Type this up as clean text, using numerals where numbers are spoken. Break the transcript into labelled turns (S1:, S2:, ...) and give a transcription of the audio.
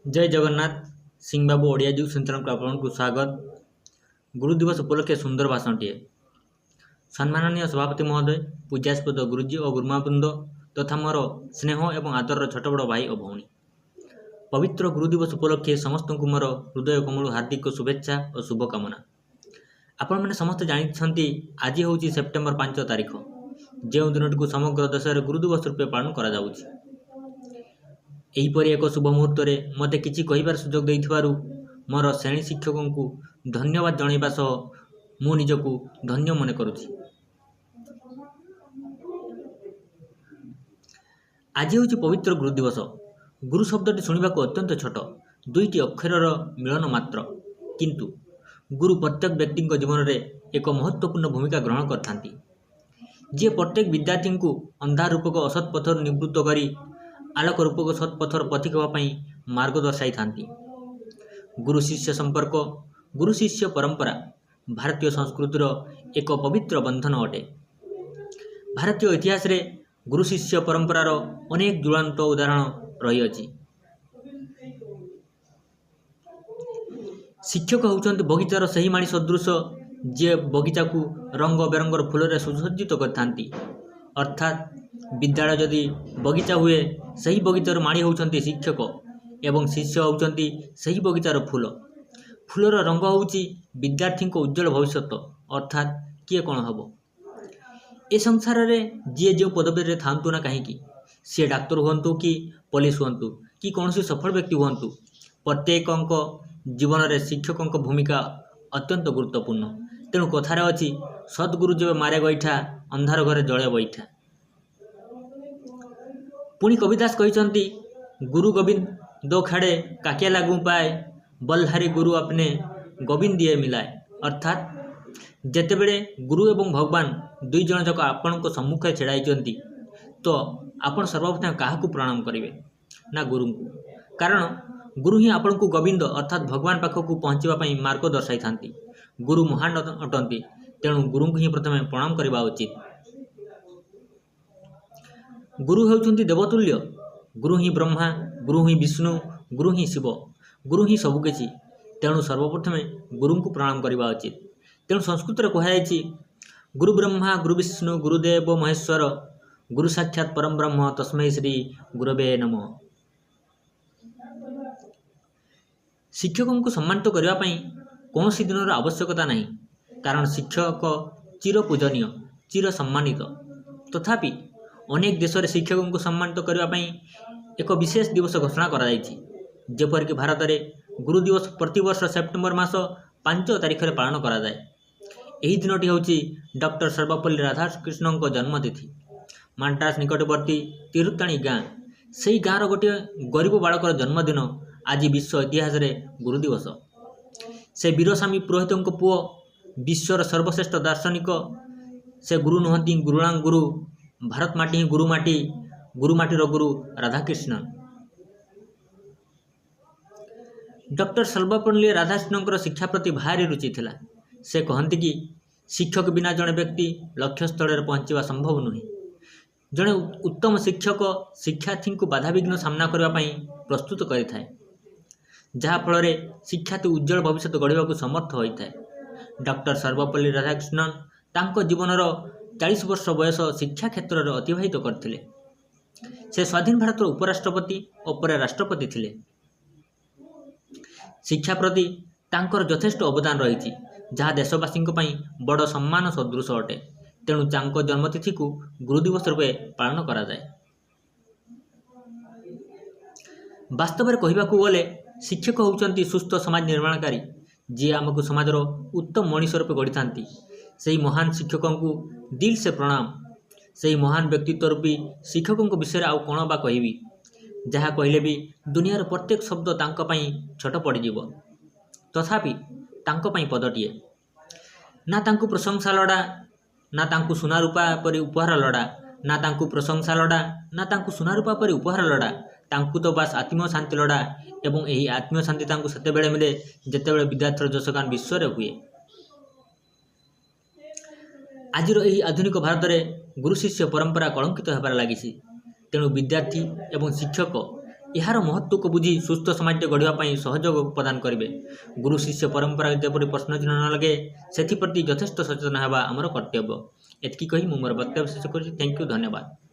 S1: जय जगन्नाथ सिंह बाबू ओडिया जी चिंतन को आपको स्वागत। गुरु दिवस उपलक्षे सुंदर भाषणटीए। सम्माननीय सभापति महोदय, पूज्यास्पद गुरुजी और गुरुमावृंद तथा मोर स्नेह और आदर छोट बड़ भाई और भौणी, पवित्र गुरु दिवस उपलक्षे समस्त को मोर हृदय कमल हार्दिक शुभेच्छा और शुभकामना। आपण मैंने समस्त जानते आज हूँ सेप्टेम्बर 5 तारीख, जो दिन को समग्र देश में गुरु दिवस रूपे पालन कर एहीपरि एक शुभ मुहूर्त में मत किसी कहबार सुजोग देइथिबारु मोर श्रेणी शिक्षकों को धन्यवाद जणाइबा सह मु निजकु धन्य मन करुछि। आज हूँ पवित्र गुरु दिवस। गुरु शब्दटी शुणा अत्यंत छोट, दुईटी अक्षर मिलन मात्र, किंतु गुरु प्रत्येक व्यक्ति जीवन में एक महत्वपूर्ण भूमिका ग्रहण करथांती। जे प्रत्येक विद्यार्थी को अंधार रूपक असत पथर निवृत्त करी आलोक रूपक सत्पथर पथिक होगापाई मार्ग दर्शाई थांती। गुरु शिष्य संपर्क, गुरु शिष्य परंपरा भारतीय संस्कृतिर एक पवित्र बंधन अटे। भारतीय इतिहास रे गुरु शिष्य परंपरार अनेक ज्वलंत उदाहरण रही अछि। शिक्षक होउचंती बगीचार सही माणी सदृश जे बगीचा को रंग बेरंगर फूल रे सुसज्जित करथांती। अर्थात विद्यालय जदि बगीचा हुए सही बगीचार माणी होउचंती शिक्षक एवं शिष्य होउचंती सही बगीचार फूल। फूलर रंग होउची विद्यार्थी को उज्जवल भविष्य, अर्थात किए कौन हम ए संसार में जी जो पदवी रे थांतु ना कहीं सी डाक्तर हुंतु कि पुलिस हुंतु कि कौन सफल व्यक्ति हुंतु, प्रत्येक जीवन में शिक्षकों भूमिका अत्यंत गुरुत्वपूर्ण। तेणु कथार अच्छी सद्गुरु जब मारे गईठा अंधार घरे जड़े बैठा। पुणी कविदास कहते गुरु गोविंद दो खड़े काकिया लागू पाए, बल्हारी गुरु अपने गोविंद दिए मिलाए। अर्थात जेतेबेले गुरु एवं भगवान दुई जन जाक आपण को सम्मुख छेड़ाई तो आपण सर्वप्रथम क्या प्रणाम करेंगे ना गुरु को, कारण गुरु ही आपण को गोविंद अर्थात भगवान पाखक को पहुँचापी मार्ग दर्शाई था। गुरु महान अटंती, तेणु गुरु को ही प्रथम प्रणाम करने उचित। गुरु होउचंती देवतुल्य, गुरु ही ब्रह्मा, गुरु ही विष्णु, गुरु ही शिव, गुरु ही सबकिछि। तेणु सर्वप्रथम गुरु को प्रणाम करने उचित। तेणु संस्कृत में कहुई गुरु ब्रह्मा गुरु विष्णु गुरुदेव महेश्वर गुरु साक्षात परम ब्रह्म तस्मै श्री गुरवे नमः। शिक्षकों को सम्मानित करने कौन सी दिन आवश्यकता नहीं, कारण शिक्षक चिर पूजनीय चिर सम्मानित। तथापि अनेक देश में शिक्षकों को सम्मानित करने एक विशेष दिवस घोषणा करपरिक भारत में गुरु दिवस प्रतिवर्ष सेप्टेम्बर मास 5 तारीख में पालन कराए। यही दिनटी हूँ डॉक्टर सर्वपल्ली राधाकृष्ण जन्मतिथि। मांट्रास निकटवर्ती तिरुत्ताणी गाँ, से गाँव गोटे गरीब बालकर जन्मदिन आज विश्व इतिहास रे गुरु दिवस। से वीरस्वामी पुरोहित पुओ विश्वर सर्वश्रेष्ठ दार्शनिक, से गुरु नुहति गुरुणांग गुरु, भारत माटी ही गुरु माटीर गुरु राधाकृष्ण। डॉक्टर सर्वपल्ली राधाकृष्ण शिक्षा प्रति भारी रुचि थिला। से कहती कि शिक्षक बिना जड़े व्यक्ति लक्ष्य स्थल पहुँचवा संभव नुहे। जड़े उत्तम शिक्षक शिक्षार्थी को बाधाविघ्न सामना करने प्रस्तुत करें, जहाँफल शिक्षार्थी उज्जवल भविष्य गढ़ा समर्थ होता है। डॉक्टर सर्वपल्ली राधाकृष्णन तांको जीवनर 40 वर्ष बयस शिक्षा क्षेत्र में अतिबाहित करथिले। से स्वाधीन भारत उपराष्ट्रपति और पर राष्ट्रपति थिले। शिक्षा प्रति तांकर यथेष्ट अवदान रही, जहाँ देशवासी बड़ सम्मान सदृश अटे। तेणु तांको जन्मतिथि को गुरु दिवस रूपे पालन करा जाए। वास्तव में कहबाकू गले शिक्षक होउचंती सुस्थ समाज निर्माणकारी, जी आमको समाजर उत्तम मनीष रूपे गढ़ी थांती। से महान शिक्षकों को दिल से प्रणाम। से महान व्यक्तित्व रूपी शिक्षकों विषय आउ कौन बा कहबी, जहाँ कहले भी दुनियार प्रत्येक शब्द तांको पई छोट पड़ीजिव। तथापि तांको पई पदटिए ना तांको प्रशंसा लड़ा, ना तांको सुना रूपा परि उपहार लड़ा, ना तांको प्रशंसा लड़ा, ना तांको सुना रूपा परि उपहार लड़ा। तांको तो बास आत्मीय शांति लड़ा, एवं यही आत्मीय शांति तांको सेतेबेले मिले जेतेबेले विद्यार्थीर जशगान विश्व हुए। आज यही आधुनिक भारत में गुरु शिष्य परंपरा कलंकित होबार लगी। तेणु विद्यार्थी एवं शिक्षक ଏହାର ମହତ୍ତ୍ୱକୁ ବୁଝି ସୁସ୍ଥ ସମାଜଟେ ଗଢ଼ିବା ପାଇଁ ସହଯୋଗ ପ୍ରଦାନ କରିବେ। ଗୁରୁ ଶିଷ୍ୟ ପରମ୍ପରା ଯେପରି ପ୍ରଶ୍ନଚିହ୍ନ ନ ଲାଗେ ସେଥିପ୍ରତି ଯଥେଷ୍ଟ ସଚେତନ ହେବା ଆମର କର୍ତ୍ତବ୍ୟ। ଏତିକି କହି ମୁଁ ମୋର ବକ୍ତବ୍ୟ ଶେଷ କରୁଛି। ଥ୍ୟାଙ୍କ ୟୁ, ଧନ୍ୟବାଦ।